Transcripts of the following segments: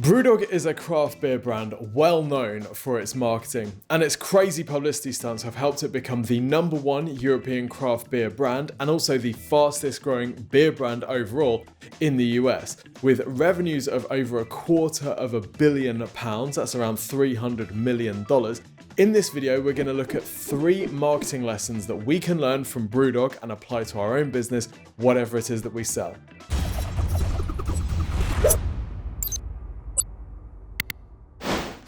Brewdog is a craft beer brand well known for its marketing, and its crazy publicity stunts have helped it become the #1 European craft beer brand and also the fastest growing beer brand overall in the US, with revenues of over £250 million, that's around $300 million. In this video, we're going to look at 3 marketing lessons that we can learn from Brewdog and apply to our own business, whatever it is that we sell.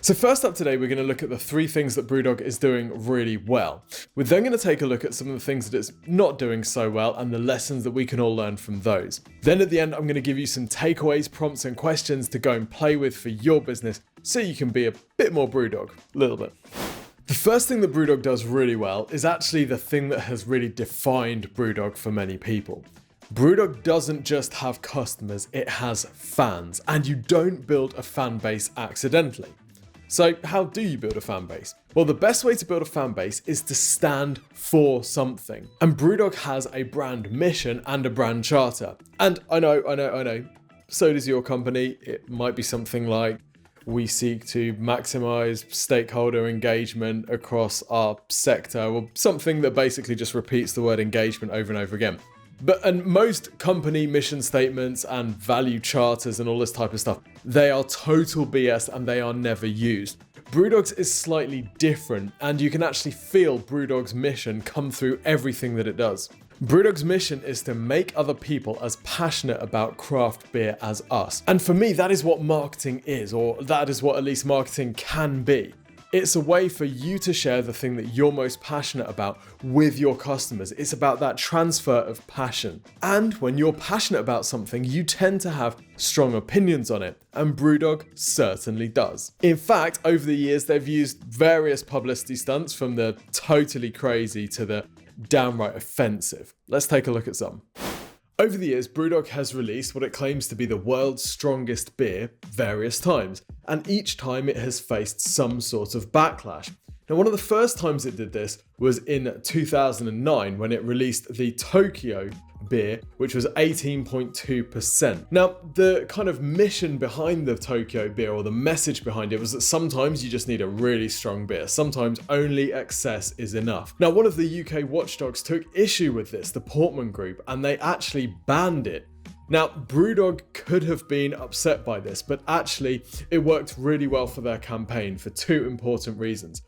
So first up today, we're going to look at the 3 things that Brewdog is doing really well. We're then going to take a look at some of the things that it's not doing so well and the lessons that we can all learn from those. Then at the end, I'm going to give you some takeaways, prompts and questions to go and play with for your business so you can be a bit more Brewdog, a little bit. The first thing that Brewdog does really well is actually the thing that has really defined Brewdog for many people. Brewdog doesn't just have customers, it has fans, and you don't build a fan base accidentally. So how do you build a fan base? Well, the best way to build a fan base is to stand for something. And Brewdog has a brand mission and a brand charter. And I know, so does your company. It might be something like, we seek to maximize stakeholder engagement across our sector, or something that basically just repeats the word engagement over and over again. And most company mission statements and value charters and all this type of stuff, they are total BS and they are never used. Brewdog's is slightly different, and you can actually feel Brewdog's mission come through everything that it does. Brewdog's mission is to make other people as passionate about craft beer as us. And for me, that is what marketing is, or that is what at least marketing can be. It's a way for you to share the thing that you're most passionate about with your customers. It's about that transfer of passion. And when you're passionate about something, you tend to have strong opinions on it, and Brewdog certainly does. In fact, over the years, they've used various publicity stunts, from the totally crazy to the downright offensive. Let's take a look at some. Over the years, Brewdog has released what it claims to be the world's strongest beer various times, and each time it has faced some sort of backlash. Now, one of the first times it did this was in 2009 when it released the Tokyo beer, which was 18.2%. Now, the kind of mission behind the Tokyo beer, or the message behind it, was that sometimes you just need a really strong beer. Sometimes only excess is enough. Now, one of the UK watchdogs took issue with this, the Portman Group, and they actually banned it. Now, Brewdog could have been upset by this, but actually it worked really well for their campaign for 2 important reasons.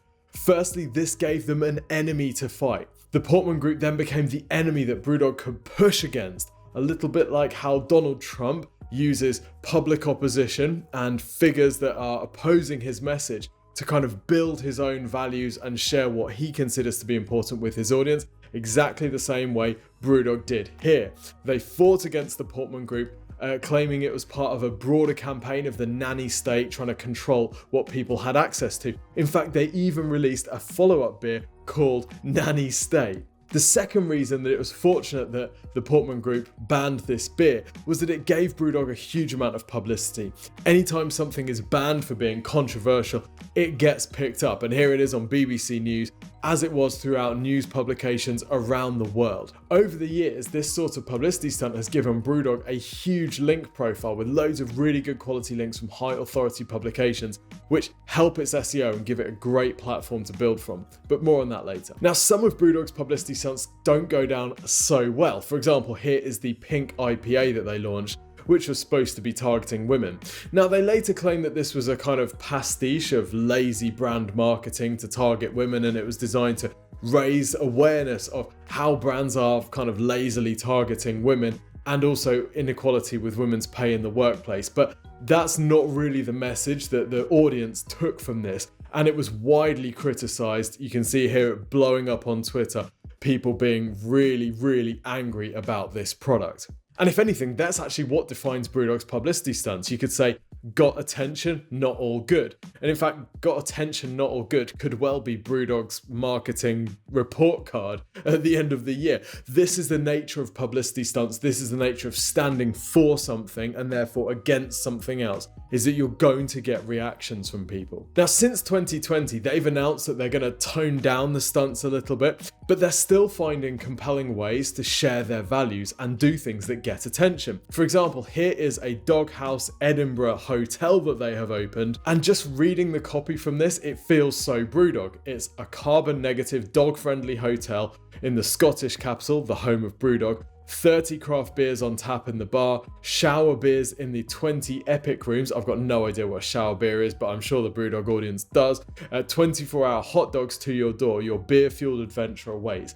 Firstly, this gave them an enemy to fight. The Portman Group then became the enemy that Brewdog could push against, a little bit like how Donald Trump uses public opposition and figures that are opposing his message to kind of build his own values and share what he considers to be important with his audience. Exactly the same way Brewdog did here. They fought against the Portman Group, claiming it was part of a broader campaign of the nanny state trying to control what people had access to. In fact, they even released a follow-up beer called Nanny State. The second reason that it was fortunate that the Portman Group banned this beer was that it gave Brewdog a huge amount of publicity. Anytime something is banned for being controversial, it gets picked up, and here it is on BBC News, as it was throughout news publications around the world. Over the years, this sort of publicity stunt has given Brewdog a huge link profile with loads of really good quality links from high authority publications, which help its SEO and give it a great platform to build from. But more on that later. Now, some of Brewdog's publicity stunts don't go down so well. For example, here is the pink IPA that they launched, which was supposed to be targeting women. Now, they later claimed that this was a kind of pastiche of lazy brand marketing to target women, and it was designed to raise awareness of how brands are kind of lazily targeting women, and also inequality with women's pay in the workplace. But that's not really the message that the audience took from this, and it was widely criticized. You can see here it blowing up on Twitter, people being really angry about this product. And if anything, that's actually what defines Brewdog's publicity stunts. You could say, got attention, not all good. And in fact, got attention, not all good could well be Brewdog's marketing report card at the end of the year. This is the nature of publicity stunts. This is the nature of standing for something and therefore against something else. is that you're going to get reactions from people. Now, since 2020, they've announced that they're going to tone down the stunts a little bit, but they're still finding compelling ways to share their values and do things that get attention. For example, here is a Doghouse Edinburgh hotel that they have opened, and just reading the copy from this, it feels so Brewdog. It's a carbon negative, dog-friendly hotel in the Scottish capital, the home of Brewdog. 30 craft beers on tap in the bar, shower beers in the 20 epic rooms. I've got no idea what a shower beer is, but I'm sure the Brewdog audience does. 24-hour hot dogs to your door, your beer-fueled adventure awaits.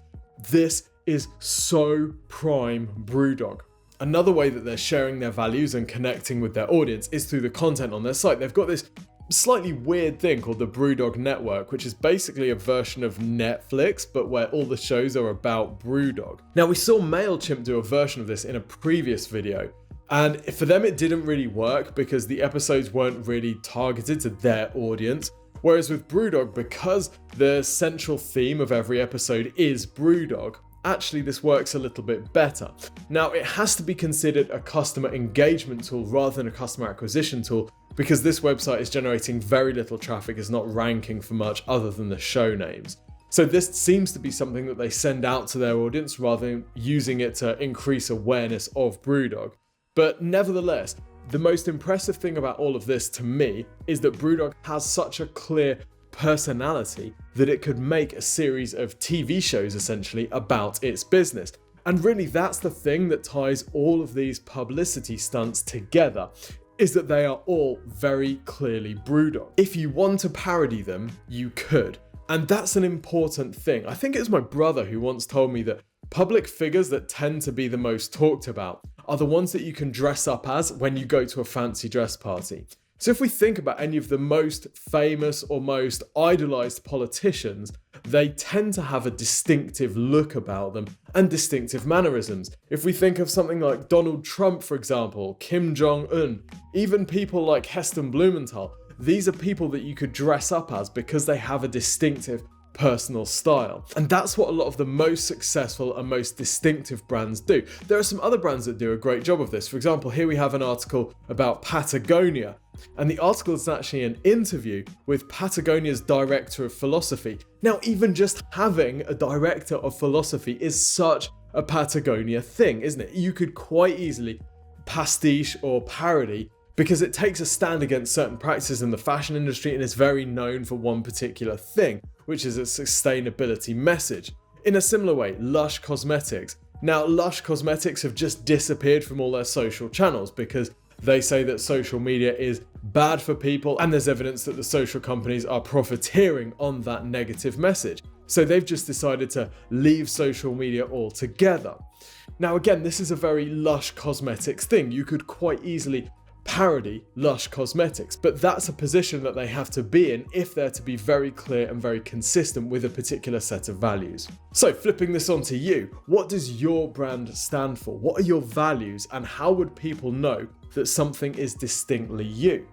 This is so prime Brewdog. Another way that they're sharing their values and connecting with their audience is through the content on their site. They've got this slightly weird thing called the Brewdog Network, which is basically a version of Netflix, but where all the shows are about Brewdog. Now, we saw MailChimp do a version of this in a previous video, and for them it didn't really work because the episodes weren't really targeted to their audience. Whereas with Brewdog, because the central theme of every episode is Brewdog, actually this works a little bit better. Now, it has to be considered a customer engagement tool rather than a customer acquisition tool, because this website is generating very little traffic, is not ranking for much other than the show names. So this seems to be something that they send out to their audience rather than using it to increase awareness of Brewdog. But nevertheless, the most impressive thing about all of this to me is that Brewdog has such a clear personality that it could make a series of TV shows essentially about its business. And really that's the thing that ties all of these publicity stunts together, is that they are all very clearly Brewdog. If you want to parody them, you could. And that's an important thing. I think it was my brother who once told me that public figures that tend to be the most talked about are the ones that you can dress up as when you go to a fancy dress party. So if we think about any of the most famous or most idolized politicians, they tend to have a distinctive look about them and distinctive mannerisms. If we think of something like Donald Trump, for example, Kim Jong-un, even people like Heston Blumenthal, these are people that you could dress up as because they have a distinctive personal style. And that's what a lot of the most successful and most distinctive brands do. There are some other brands that do a great job of this. For example, here we have an article about Patagonia. And the article is actually an interview with Patagonia's director of philosophy. Now, even just having a director of philosophy is such a Patagonia thing, isn't it? You could quite easily pastiche or parody because it takes a stand against certain practices in the fashion industry and is very known for one particular thing, which is a sustainability message. In a similar way, Lush Cosmetics. Now, Lush Cosmetics have just disappeared from all their social channels because they say that social media is bad for people and there's evidence that the social companies are profiteering on that negative message. So they've just decided to leave social media altogether. Now again, this is a very Lush Cosmetics thing. You could quite easily parody Lush Cosmetics, but that's a position that they have to be in if they're to be very clear and very consistent with a particular set of values. So flipping this onto you, what does your brand stand for? What are your values and how would people know that something is distinctly you?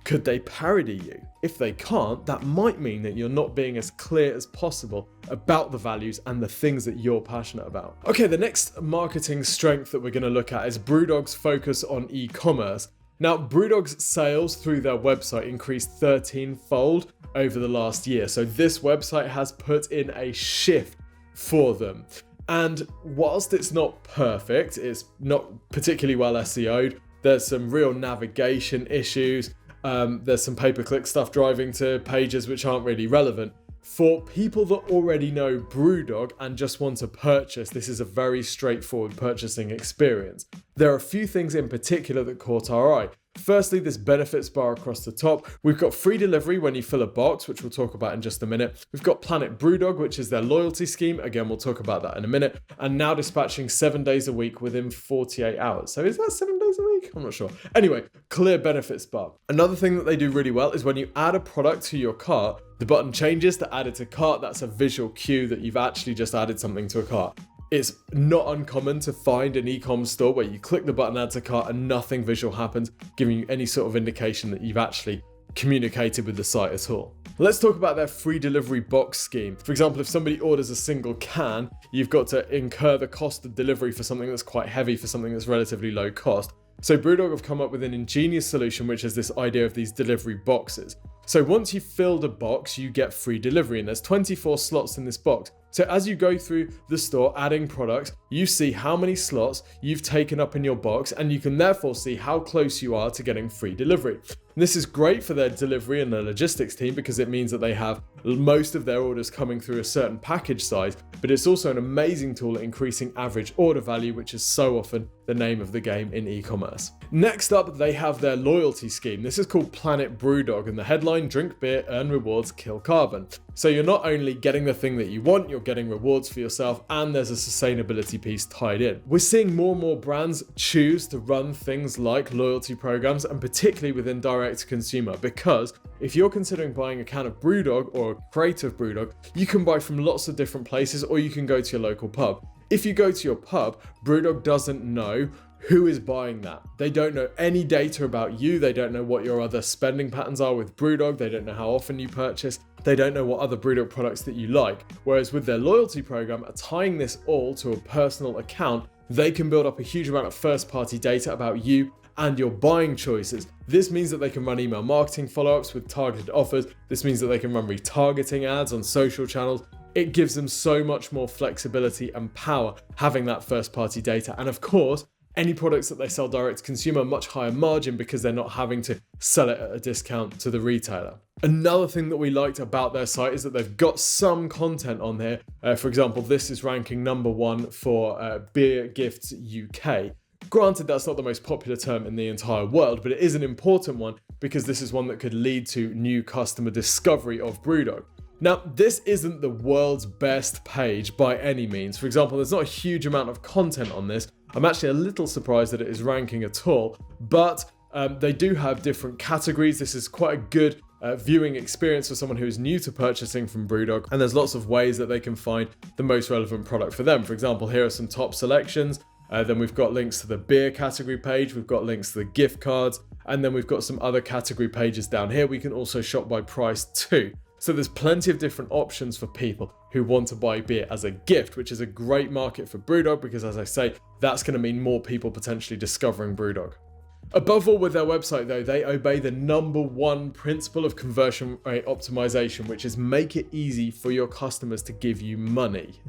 Could they parody you? If they can't, that might mean that you're not being as clear as possible about the values and the things that you're passionate about. Okay, the next marketing strength that we're going to look at is Brewdog's focus on e-commerce. Now, Brewdog's sales through their website increased 13-fold over the last year. So this website has put in a shift for them. And whilst it's not perfect, it's not particularly well SEO'd, there's some real navigation issues, there's some pay-per-click stuff driving to pages which aren't really relevant. For people that already know Brewdog and just want to purchase, this is a very straightforward purchasing experience. There are a few things in particular that caught our eye. Firstly, this benefits bar across the top. We've got free delivery when you fill a box, which we'll talk about in just a minute. We've got Planet Brewdog, which is their loyalty scheme. Again, we'll talk about that in a minute. And now dispatching 7 days a week within 48 hours. So is that 7 days a week? I'm not sure. Anyway, clear benefits bar. Another thing that they do really well is when you add a product to your cart, the button changes to add it to cart. That's a visual cue that you've actually just added something to a cart. It's not uncommon to find an e-com store where you click the button add to cart and nothing visual happens, giving you any sort of indication that you've actually communicated with the site at all. Let's talk about their free delivery box scheme. For example, if somebody orders a single can, you've got to incur the cost of delivery for something that's quite heavy for something that's relatively low cost. So Brewdog have come up with an ingenious solution, which is this idea of these delivery boxes. So once you've filled a box, you get free delivery, and there's 24 slots in this box. So as you go through the store adding products, you see how many slots you've taken up in your box, and you can therefore see how close you are to getting free delivery. And this is great for their delivery and their logistics team because it means that they have most of their orders coming through a certain package size, but it's also an amazing tool at increasing average order value, which is so often the name of the game in e-commerce. Next up, they have their loyalty scheme. This is called Planet Brewdog, and the headline, drink beer, earn rewards, kill carbon. So you're not only getting the thing that you want, you're getting rewards for yourself, and there's a sustainability piece tied in. We're seeing more and more brands choose to run things like loyalty programs, and particularly within direct to consumer, because if you're considering buying a can of Brewdog or a crate of Brewdog, you can buy from lots of different places, or you can go to your local pub. If you go to your pub, Brewdog doesn't know who is buying that. They don't know any data about you. They don't know what your other spending patterns are with Brewdog. They don't know how often you purchase. They don't know what other Brewdog products that you like. Whereas with their loyalty program, tying this all to a personal account, they can build up a huge amount of first-party data about you and your buying choices. This means that they can run email marketing follow-ups with targeted offers. This means that they can run retargeting ads on social channels. It gives them so much more flexibility and power having that first-party data. And of course, any products that they sell direct to consumer, much higher margin because they're not having to sell it at a discount to the retailer. Another thing that we liked about their site is that they've got some content on here. For example, this is ranking number 1 for Beer Gifts UK. Granted, that's not the most popular term in the entire world, but it is an important one because this is one that could lead to new customer discovery of Brewdog. Now, this isn't the world's best page by any means. For example, there's not a huge amount of content on this. I'm actually a little surprised that it is ranking at all, but they do have different categories. This is quite a good viewing experience for someone who is new to purchasing from Brewdog, and there's lots of ways that they can find the most relevant product for them. For example, here are some top selections. Then we've got links to the beer category page, we've got links to the gift cards, and then we've got some other category pages down here. We can also shop by price too. So there's plenty of different options for people who want to buy beer as a gift, which is a great market for Brewdog because, as I say, that's going to mean more people potentially discovering Brewdog. Above all, with their website though, they obey the number 1 principle of conversion rate optimization, which is make it easy for your customers to give you money.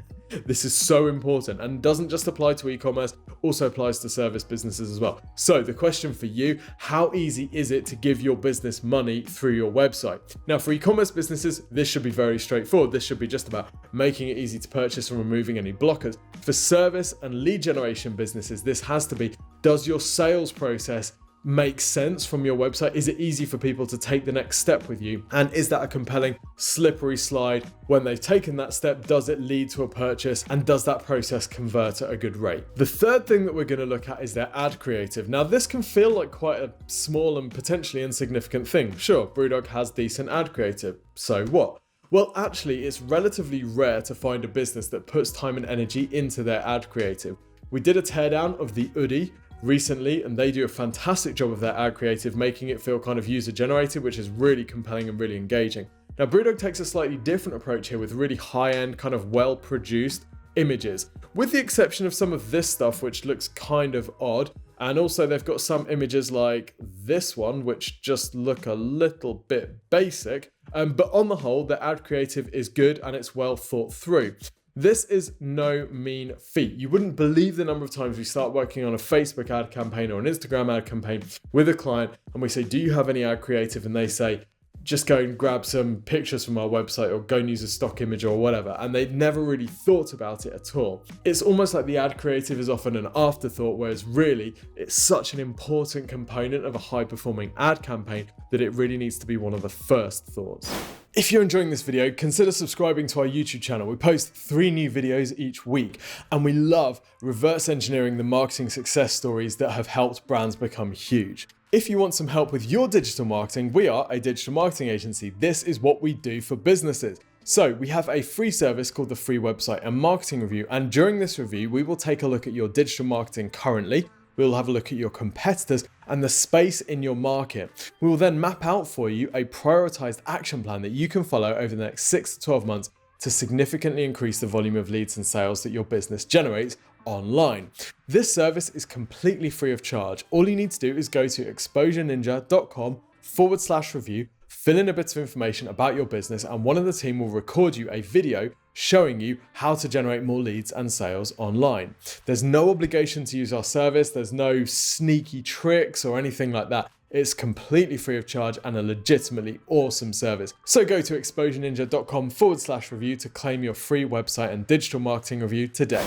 This is so important and doesn't just apply to e-commerce, also applies to service businesses as well. So the question for you, how easy is it to give your business money through your website? Now for e-commerce businesses, this should be very straightforward. This should be just about making it easy to purchase and removing any blockers. For service and lead generation businesses, this has to be, does your sales process make sense from your website? Is it easy for people to take the next step with you? And is that a compelling, slippery slide? When they've taken that step, does it lead to a purchase? And does that process convert at a good rate? The third thing that we're going to look at is their ad creative. Now, this can feel like quite a small and potentially insignificant thing. Sure, Brewdog has decent ad creative. So what? Well, actually, it's relatively rare to find a business that puts time and energy into their ad creative. We did a teardown of the Oodie recently, and they do a fantastic job of their ad creative, making it feel kind of user generated, which is really compelling and really engaging. Now, Brewdog takes a slightly different approach here with really high-end, kind of well-produced images, with the exception of some of this stuff, which looks kind of odd. And also they've got some images like this one, which just look a little bit basic. But on the whole, the ad creative is good and it's well thought through. This is no mean feat. You wouldn't believe the number of times we start working on a Facebook ad campaign or an Instagram ad campaign with a client and we say, do you have any ad creative? And they say, just go and grab some pictures from our website or go and use a stock image or whatever. And they've never really thought about it at all. It's almost like the ad creative is often an afterthought, whereas really it's such an important component of a high performing ad campaign that it really needs to be one of the first thoughts. If you're enjoying this video, consider subscribing to our YouTube channel. We post 3 new videos each week, and we love reverse engineering the marketing success stories that have helped brands become huge. If you want some help with your digital marketing, we are a digital marketing agency. This is what we do for businesses. So we have a free service called the Free Website and Marketing Review, and during this review, we will take a look at your digital marketing currently. We'll have a look at your competitors and the space in your market. We will then map out for you a prioritized action plan that you can follow over the next 6 to 12 months to significantly increase the volume of leads and sales that your business generates online. This service is completely free of charge. All you need to do is go to exposureninja.com/review, fill in a bit of information about your business, and one of the team will record you a video showing you how to generate more leads and sales online. There's no obligation to use our service. There's no sneaky tricks or anything like that. It's completely free of charge and a legitimately awesome service. So go to exposureninja.com/review to claim your free website and digital marketing review today.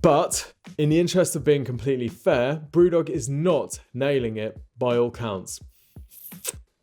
But in the interest of being completely fair, Brewdog is not nailing it by all counts.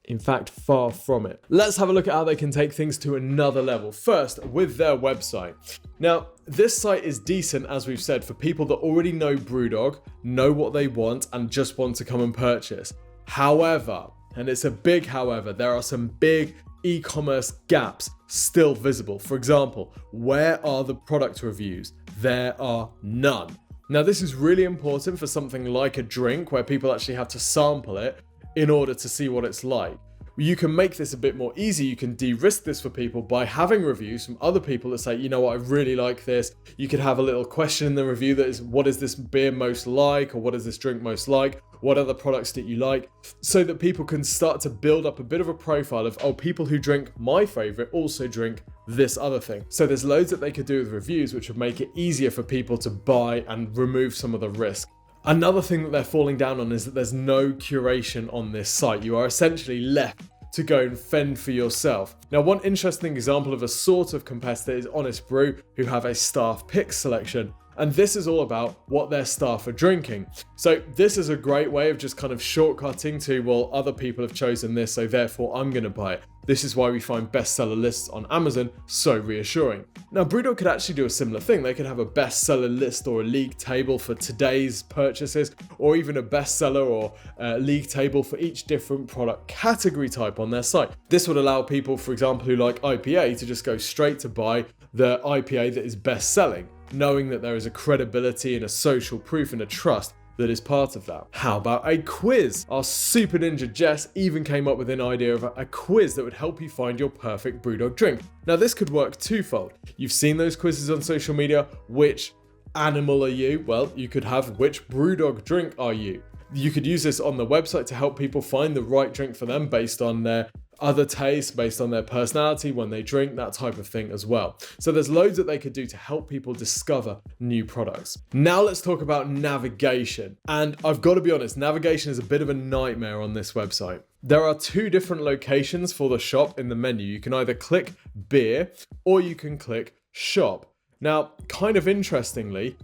In fact, far from it. Let's have a look at how they can take things to another level. First, with their website. Now, this site is decent, as we've said, for people that already know Brewdog, know what they want, and just want to come and purchase. However, and it's a big however, there are some big e-commerce gaps still visible. For example, where are the product reviews? There are none. Now, this is really important for something like a drink where people actually have to sample it in order to see what it's like. You can make this a bit more easy. You can de-risk this for people by having reviews from other people that say, you know what, I really like this. You could have a little question in the review that is, what is this beer most like? Or what is this drink most like? What are the products that you like? So that people can start to build up a bit of a profile of, oh, people who drink my favorite also drink this other thing. So there's loads that they could do with reviews, which would make it easier for people to buy and remove some of the risk. Another thing that they're falling down on is that there's no curation on this site. You are essentially left to go and fend for yourself. Now, one interesting example of a sort of competitor is Honest Brew, who have a staff pick selection. And this is all about what their staff are drinking. So this is a great way of just kind of shortcutting to, well, other people have chosen this, so therefore I'm going to buy it. This is why we find bestseller lists on Amazon so reassuring. Now, Brewdog could actually do a similar thing. They could have a bestseller list or a league table for today's purchases, or even a bestseller or league table for each different product category type on their site. This would allow people, for example, who like IPA to just go straight to buy the IPA that is best selling, knowing that there is a credibility and a social proof and a trust that is part of that. How about a quiz? Our super ninja Jess even came up with an idea of a quiz that would help you find your perfect Brewdog drink. Now, this could work twofold. You've seen those quizzes on social media. Which animal are you? Well, you could have which Brewdog drink are you? You could use this on the website to help people find the right drink for them based on their other tastes, based on their personality, when they drink, that type of thing as well. So there's loads that they could do to help people discover new products. Now let's talk about navigation. And I've got to be honest, navigation is a bit of a nightmare on this website. There are two different locations for the shop in the menu. You can either click beer or you can click shop. Now, kind of interestingly,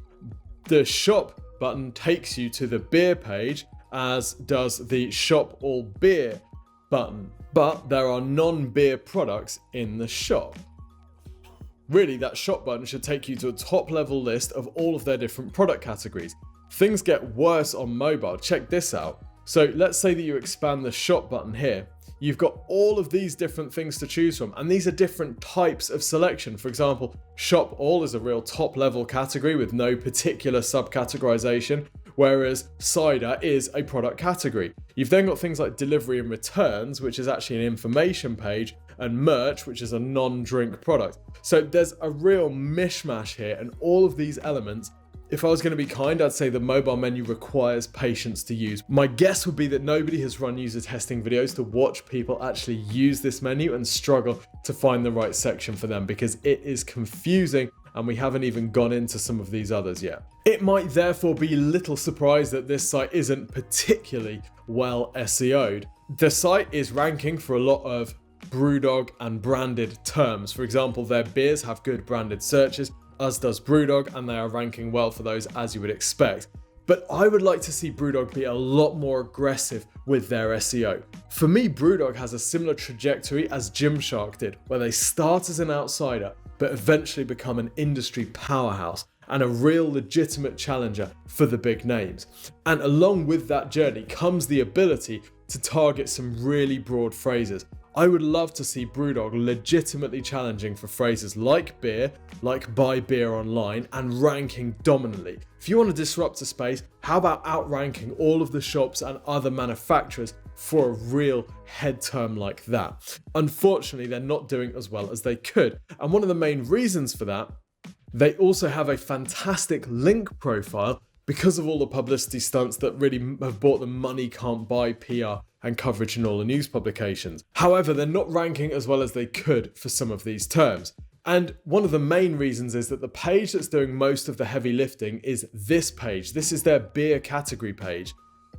the shop button takes you to the beer page, as does the shop all beer button. But there are non-beer products in the shop. Really, that shop button should take you to a top level list of all of their different product categories. Things get worse on mobile. Check this out. So let's say that you expand the shop button here. You've got all of these different things to choose from, and these are different types of selection. For example, shop all is a real top level category with no particular subcategorization, whereas cider is a product category. You've then got things like delivery and returns, which is actually an information page, and merch, which is a non-drink product. So there's a real mishmash here, and all of these elements, if I was going to be kind, I'd say the mobile menu requires patience to use. My guess would be that nobody has run user testing videos to watch people actually use this menu and struggle to find the right section for them, because it is confusing and we haven't even gone into some of these others yet. It might therefore be little surprise that this site isn't particularly well SEO'd. The site is ranking for a lot of Brewdog and branded terms. For example, their beers have good branded searches, as does Brewdog, and they are ranking well for those, as you would expect. But I would like to see Brewdog be a lot more aggressive with their SEO. For me, Brewdog has a similar trajectory as Gymshark did, where they start as an outsider, but eventually become an industry powerhouse and a real legitimate challenger for the big names. And along with that journey comes the ability to target some really broad phrases. I would love to see Brewdog legitimately challenging for phrases like beer, like buy beer online, and ranking dominantly. If you want to disrupt a space, how about outranking all of the shops and other manufacturers for a real head term like that? Unfortunately, they're not doing as well as they could. And one of the main reasons for that They also have a fantastic link profile because of all the publicity stunts that really have bought them money can't buy PR and coverage in all the news publications. However, they're not ranking as well as they could for some of these terms. And one of the main reasons is that the page that's doing most of the heavy lifting is this page. This is their beer category page.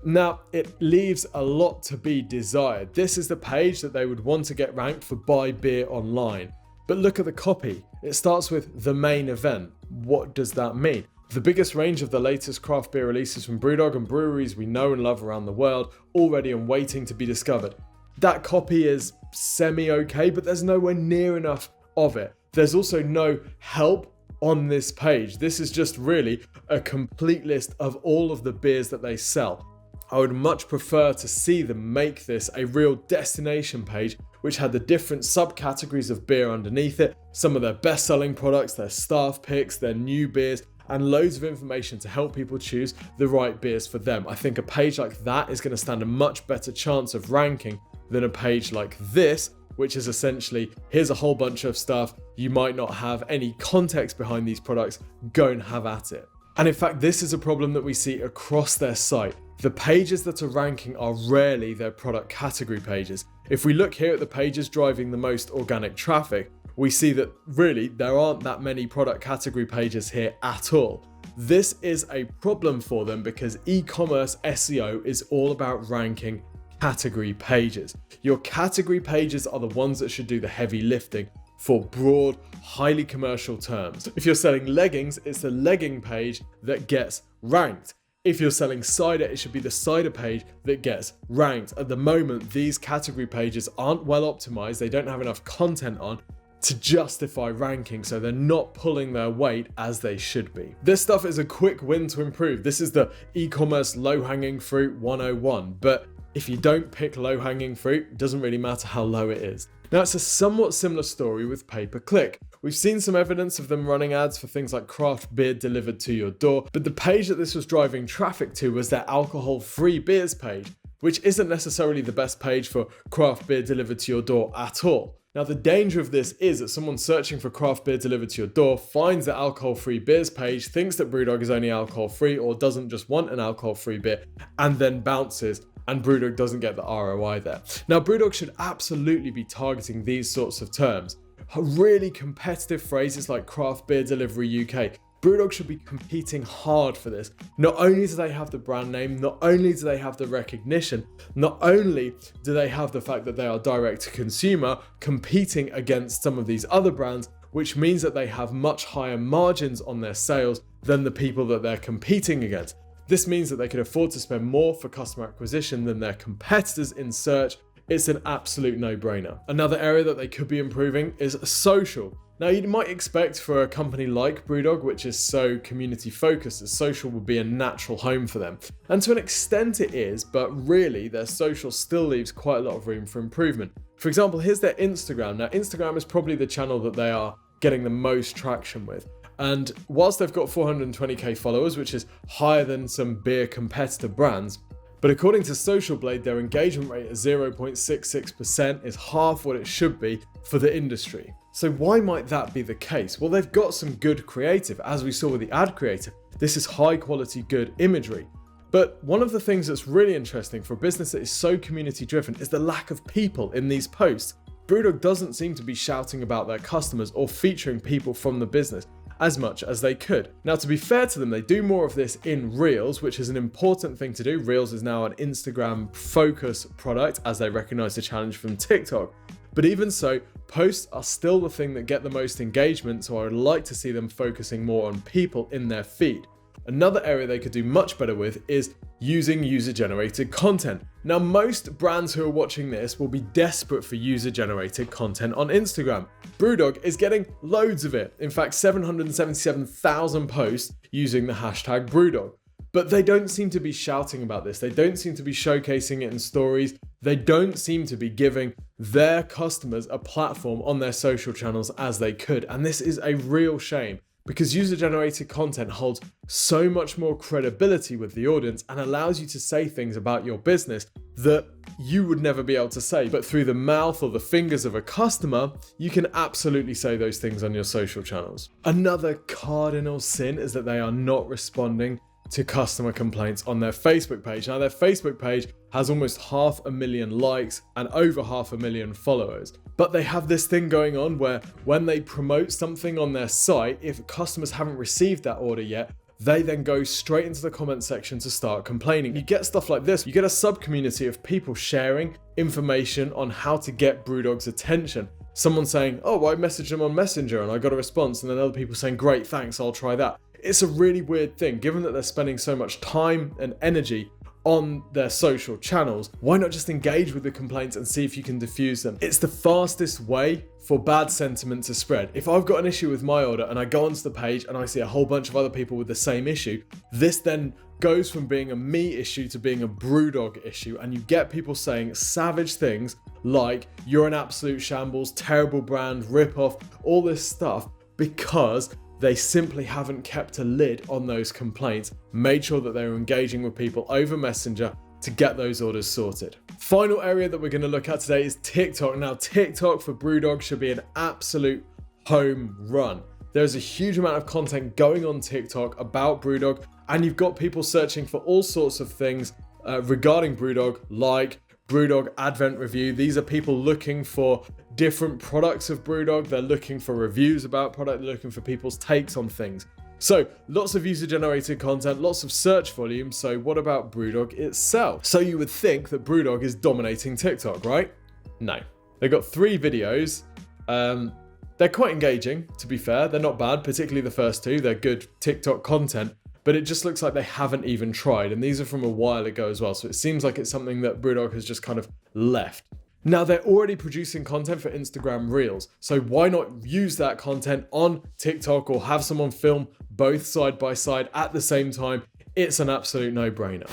Now, it leaves a lot to be desired. This is the page that they would want to get ranked for buy beer online. But look at the copy. It starts with the main event. What does that mean? The biggest range of the latest craft beer releases from Brewdog and breweries we know and love around the world, already and waiting to be discovered. That copy is semi-okay, but there's nowhere near enough of it. There's also no help on this page. This is just really a complete list of all of the beers that they sell. I would much prefer to see them make this a real destination page which had the different subcategories of beer underneath it, some of their best-selling products, their staff picks, their new beers, and loads of information to help people choose the right beers for them. I think a page like that is going to stand a much better chance of ranking than a page like this, which is essentially, here's a whole bunch of stuff, you might not have any context behind these products, go and have at it. And in fact, this is a problem that we see across their site. The pages that are ranking are rarely their product category pages. If we look here at the pages driving the most organic traffic, we see that really there aren't that many product category pages here at all. This is a problem for them because e-commerce SEO is all about ranking category pages. Your category pages are the ones that should do the heavy lifting for broad, highly commercial terms. If you're selling leggings, it's the legging page that gets ranked. If you're selling cider, it should be the cider page that gets ranked. At the moment, these category pages aren't well optimized. They don't have enough content on to justify ranking, so they're not pulling their weight as they should be. This stuff is a quick win to improve. This is the e-commerce low-hanging fruit 101, but if you don't pick low-hanging fruit, it doesn't really matter how low it is. Now, it's a somewhat similar story with pay-per-click. We've seen some evidence of them running ads for things like craft beer delivered to your door, but the page that this was driving traffic to was their alcohol-free beers page, which isn't necessarily the best page for craft beer delivered to your door at all. Now, the danger of this is that someone searching for craft beer delivered to your door finds the alcohol-free beers page, thinks that Brewdog is only alcohol-free or doesn't just want an alcohol-free beer, and then bounces, and Brewdog doesn't get the ROI there. Now, Brewdog should absolutely be targeting these sorts of terms. Really competitive phrases like craft beer delivery UK. Brewdog should be competing hard for this. Not only do they have the brand name, not only do they have the recognition, not only do they have the fact that they are direct to consumer competing against some of these other brands, which means that they have much higher margins on their sales than the people that they're competing against. This means that they can afford to spend more for customer acquisition than their competitors in search. It's an absolute no-brainer. Another area that they could be improving is social. Now, you might expect for a company like Brewdog, which is so community focused, that social would be a natural home for them. And to an extent it is, but really their social still leaves quite a lot of room for improvement. For example, here's their Instagram. Now, Instagram is probably the channel that they are getting the most traction with. And whilst they've got 420k followers, which is higher than some beer competitor brands, but according to Social Blade, their engagement rate at 0.66% is half what it should be for the industry. So why might that be the case? Well, they've got some good creative. As we saw with the ad creator, this is high quality, good imagery. But one of the things that's really interesting for a business that is so community driven is the lack of people in these posts. Brewdog doesn't seem to be shouting about their customers or featuring people from the business as much as they could. Now, to be fair to them, they do more of this in Reels, which is an important thing to do. Reels is now an Instagram focus product as they recognize the challenge from TikTok. But even so, posts are still the thing that get the most engagement, so I would like to see them focusing more on people in their feed. Another area they could do much better with is using user-generated content. Now, most brands who are watching this will be desperate for user-generated content on Instagram. Brewdog is getting loads of it. In fact, 777,000 posts using the hashtag Brewdog. But they don't seem to be shouting about this. They don't seem to be showcasing it in stories. They don't seem to be giving their customers a platform on their social channels as they could. And this is a real shame, because user-generated content holds so much more credibility with the audience and allows you to say things about your business that you would never be able to say. But through the mouth or the fingers of a customer, you can absolutely say those things on your social channels. Another cardinal sin is that they are not responding to customer complaints on their Facebook page. Now, their Facebook page has almost 500,000 likes and over 500,000 followers. But they have this thing going on where when they promote something on their site, if customers haven't received that order yet, they then go straight into the comment section to start complaining. You get stuff like this. You get a sub-community of people sharing information on how to get Brewdog's attention. Someone saying, oh, well, I messaged them on Messenger and I got a response. And then other people saying, great, thanks, I'll try that. It's a really weird thing. Given that they're spending so much time and energy on their social channels, why not just engage with the complaints and see if you can diffuse them? It's the fastest way for bad sentiment to spread. If I've got an issue with my order and I go onto the page and I see a whole bunch of other people with the same issue, this then goes from being a me issue to being a Brewdog issue, and you get people saying savage things like, you're an absolute shambles, terrible brand, rip-off, all this stuff, because they simply haven't kept a lid on those complaints, made sure that they were engaging with people over Messenger to get those orders sorted. Final area that we're going to look at today is TikTok. Now, TikTok for Brewdog should be an absolute home run. There's a huge amount of content going on TikTok about Brewdog, and you've got people searching for all sorts of things regarding Brewdog, like Brewdog Advent Review. These are people looking for different products of Brewdog. They're looking for reviews about product. They're looking for people's takes on things. So lots of user-generated content, lots of search volume. So what about Brewdog itself? So you would think that Brewdog is dominating TikTok, right? No. They've got 3 videos. They're quite engaging, to be fair. They're not bad, particularly the first 2. They're good TikTok content. But it just looks like they haven't even tried. And these are from a while ago as well. So it seems like it's something that Brewdog has just kind of left. Now, they're already producing content for Instagram Reels. So why not use that content on TikTok or have someone film both side by side at the same time? It's an absolute no-brainer.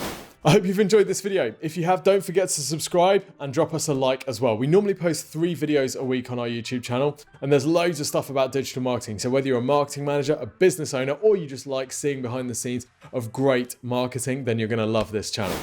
I hope you've enjoyed this video. If you have, don't forget to subscribe and drop us a like as well. We normally post 3 videos a week on our YouTube channel, and there's loads of stuff about digital marketing. So whether you're a marketing manager, a business owner, or you just like seeing behind the scenes of great marketing, then you're going to love this channel.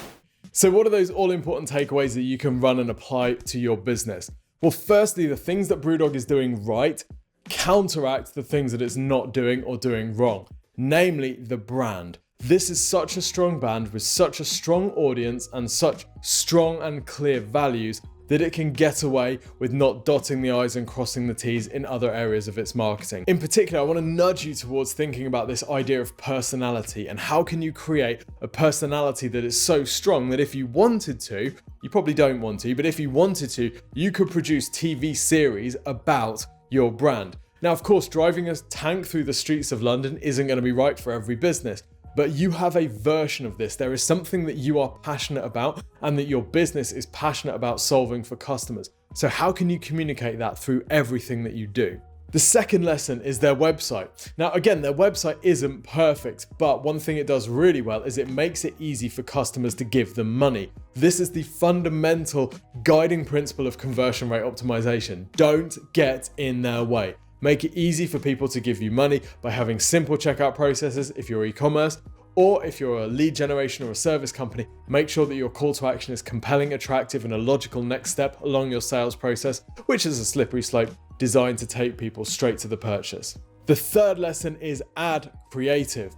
So what are those all-important takeaways that you can run and apply to your business? Well, firstly, the things that Brewdog is doing right counteract the things that it's not doing or doing wrong, namely the brand. This is such a strong brand with such a strong audience and such strong and clear values that it can get away with not dotting the I's and crossing the T's in other areas of its marketing. In particular, I want to nudge you towards thinking about this idea of personality and how can you create a personality that is so strong that if you wanted to, you probably don't want to, but if you wanted to, you could produce TV series about your brand. Now, of course, driving a tank through the streets of London isn't going to be right for every business. But you have a version of this. There is something that you are passionate about and that your business is passionate about solving for customers. So how can you communicate that through everything that you do? The second lesson is their website. Now, again, their website isn't perfect, but one thing it does really well is it makes it easy for customers to give them money. This is the fundamental guiding principle of conversion rate optimization. Don't get in their way. Make it easy for people to give you money by having simple checkout processes if you're e-commerce, or if you're a lead generation or a service company, make sure that your call to action is compelling, attractive, and a logical next step along your sales process, which is a slippery slope designed to take people straight to the purchase. The third lesson is ad creative.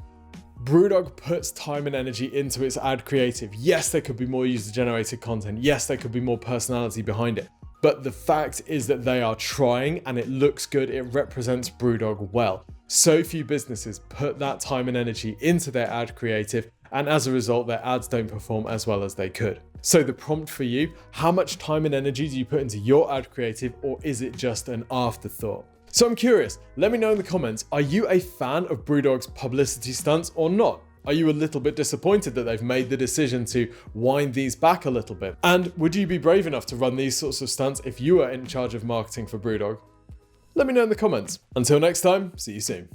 Brewdog puts time and energy into its ad creative. Yes, there could be more user-generated content. Yes, there could be more personality behind it. But the fact is that they are trying and it looks good. It represents Brewdog well. So few businesses put that time and energy into their ad creative, and as a result, their ads don't perform as well as they could. So the prompt for you, how much time and energy do you put into your ad creative, or is it just an afterthought? So I'm curious, let me know in the comments, are you a fan of Brewdog's publicity stunts or not? Are you a little bit disappointed that they've made the decision to wind these back a little bit? And would you be brave enough to run these sorts of stunts if you were in charge of marketing for Brewdog? Let me know in the comments. Until next time, see you soon.